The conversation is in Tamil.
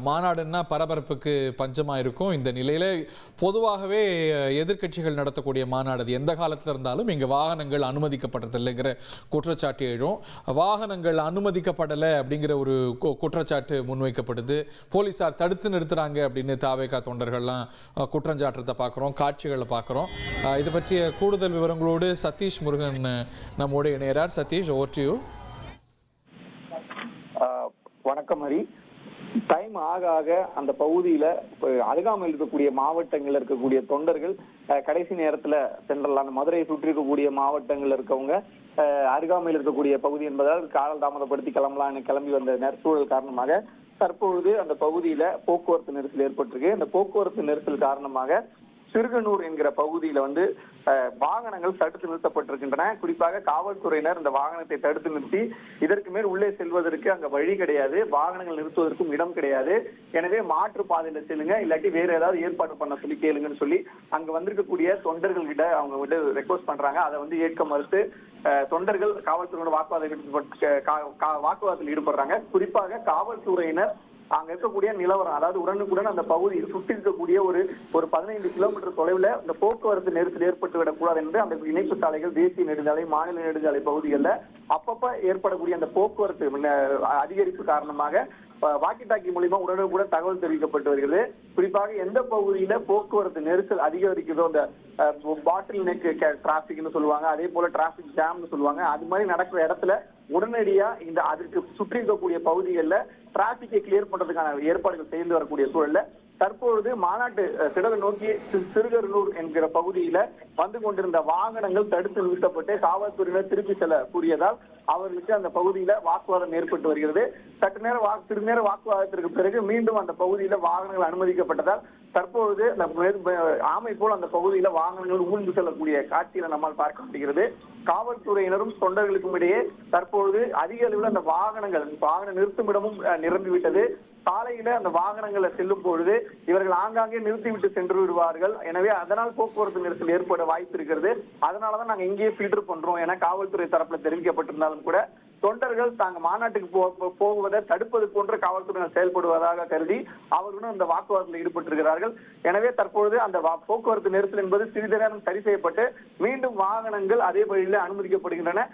மாநாடுன்னா பரபரப்புக்கு பஞ்சமா இருக்கும். இந்த நிலையில பொதுவாகவே எதிர்க்கட்சிகள் நடத்தக்கூடிய மாநாடு அது எந்த காலத்துல இருந்தாலும் இங்க வாகனங்கள் அனுமதிக்கப்பட்டதில்லைங்கிற குற்றச்சாட்டு எழும். வாகனங்கள் அனுமதிக்கப்படலை அப்படிங்கிற ஒரு குற்றச்சாட்டு முன்வைக்கப்படுது. போலீசார் தடுத்து நிறுத்துறாங்க அப்படின்னு தாவேகா தொண்டர்கள்லாம் குற்றஞ்சாட்டுறதை பார்க்குறோம், காட்சிகளை பார்க்குறோம். இது பற்றிய கூடுதல் விவரங்களோடு சதீஷ் முருகன் நம்மோடு இணையறார். Sathish, over to you. வணக்கம் ஹரி. டைம் ஆக ஆக அந்த பகுதியில அருகாமையில் இருக்கக்கூடிய மாவட்டங்கள்ல இருக்கக்கூடிய தொண்டர்கள் கடைசி நேரத்துல சென்றலாம். அந்த மதுரையை சுற்றி இருக்கக்கூடிய மாவட்டங்கள்ல இருக்கவங்க அருகாமையில் இருக்கக்கூடிய பகுதி என்பதால் காலம் தாமதப்படுத்தி கிளம்பலான்னு கிளம்பி வந்த சூழல் காரணமாக தற்பொழுது அந்த பகுதியில போக்குவரத்து நெரிசல் ஏற்பட்டிருக்கு. அந்த போக்குவரத்து நெரிசல் காரணமாக சிறுகனூர் என்கிற பகுதியில வாகனங்கள் தடுத்து நிறுத்தப்பட்டிருக்கின்றன. குறிப்பாக காவல்துறையினர் இந்த வாகனத்தை தடுத்து நிறுத்தி இதற்கு மேல் உள்ளே செல்வதற்கு அங்க வழி கிடையாது, வாகனங்கள் நிறுத்துவதற்கும் இடம் கிடையாது, எனவே மாற்று பாதையில செல்லுங்க, இல்லாட்டி வேற ஏதாவது ஏற்பாடு பண்ண சொல்லி கேளுங்கன்னு சொல்லி அங்க வந்திருக்கக்கூடிய தொண்டர்கள் கிட்ட அவங்க ரெக்வஸ்ட் பண்றாங்க. அதை ஏற்க மறுத்து தொண்டர்கள் காவல்துறையோட வாக்குவாதத்தில் ஈடுபடுறாங்க. குறிப்பாக காவல்துறையினர் அங்க இருக்கக்கூடிய நிலவரம், அதாவது உடனுக்குடன் அந்த பகுதியில் சுற்றி இருக்கக்கூடிய ஒரு 15 கிலோமீட்டர் தொலைவில் இந்த போக்குவரத்து நெரிசல் ஏற்பட்டு விடக்கூடாது என்று அந்த இணைப்பு சாலைகள், தேசிய நெடுஞ்சாலை, மாநில நெடுஞ்சாலை பகுதிகளில் அப்பப்ப ஏற்படக்கூடிய அந்த போக்குவரத்து அதிகரிப்பு காரணமாக வாக்கி டாக்கி மூலியமா உடனுக்குடன் தகவல் தெரிவிக்கப்பட்டு வருகிறது. குறிப்பாக எந்த பகுதியில போக்குவரத்து நெரிசல் அதிகரிக்கிறதோ, அந்த பாட்டில் நெக் டிராபிக்னு சொல்லுவாங்க, அதே போல டிராபிக் ஜாம்னு சொல்லுவாங்க, அது மாதிரி நடக்கிற இடத்துல உடனடியா இந்த அதுக்கு சுற்றி இருக்கக்கூடிய பகுதிகளில் டிராபிக்கை கிளியர் பண்றதுக்கான ஏற்பாடுகள் செய்து வரக்கூடிய சூழல்ல தற்பொழுது மாநாட்டு திடலை நோக்கி சிறுகனூர் என்கிற பகுதியில வந்து கொண்டிருந்த வாகனங்கள் தடுத்து நிறுத்தப்பட்டு காவல்துறையினர் திருப்பி செல்ல கூறியதால் அவர்களுக்கு அந்த பகுதியில வாக்குவாதம் ஏற்பட்டு வருகிறது. சிறிது நேர வாக்குவாதத்திற்கு பிறகு மீண்டும் அந்த பகுதியில வாகனங்கள் அனுமதிக்கப்பட்டதால் தற்பொழுது ஆமை போல் அந்த பகுதியில வாகனங்கள் ஊழ்ந்து செல்லக்கூடிய காட்சியில நம்மால் பார்க்க முடிகிறது. காவல்துறையினரும் தொண்டர்களுக்கும் இடையே தற்பொழுது அதிக அளவில் அந்த வாகன நிறுத்துமிடமும் நிரம்பிவிட்டது. சாலையில அந்த வாகனங்களை செல்லும் பொழுது இவர்கள் ஆங்காங்கே நிறுத்திவிட்டு சென்று விடுவார்கள். எனவே அதனால் போக்குவரத்து நெரிசல் ஏற்பட வாய்ப்பு இருக்கிறது. அதனாலதான் நாங்க இங்கேயே ஃபில்டர் பண்றோம் என காவல்துறை தரப்புல தெரிவிக்கப்பட்டிருந்தாலும் கூட தொண்டர்கள் தாங்க மாநாட்டுக்கு போவதை தடுப்பது போன்ற காவல்துறையினர் செயல்படுவதாக கருதி அவர்களும் அந்த வாக்குவாதத்தில் ஈடுபட்டிருக்கிறார்கள். எனவே தற்பொழுது அந்த போக்குவரத்து நெரிசல் என்பது சிறிது நேரம் சரி செய்யப்பட்டு மீண்டும் வாகனங்கள் அதே வழியில அனுமதிக்கப்படுகின்றன.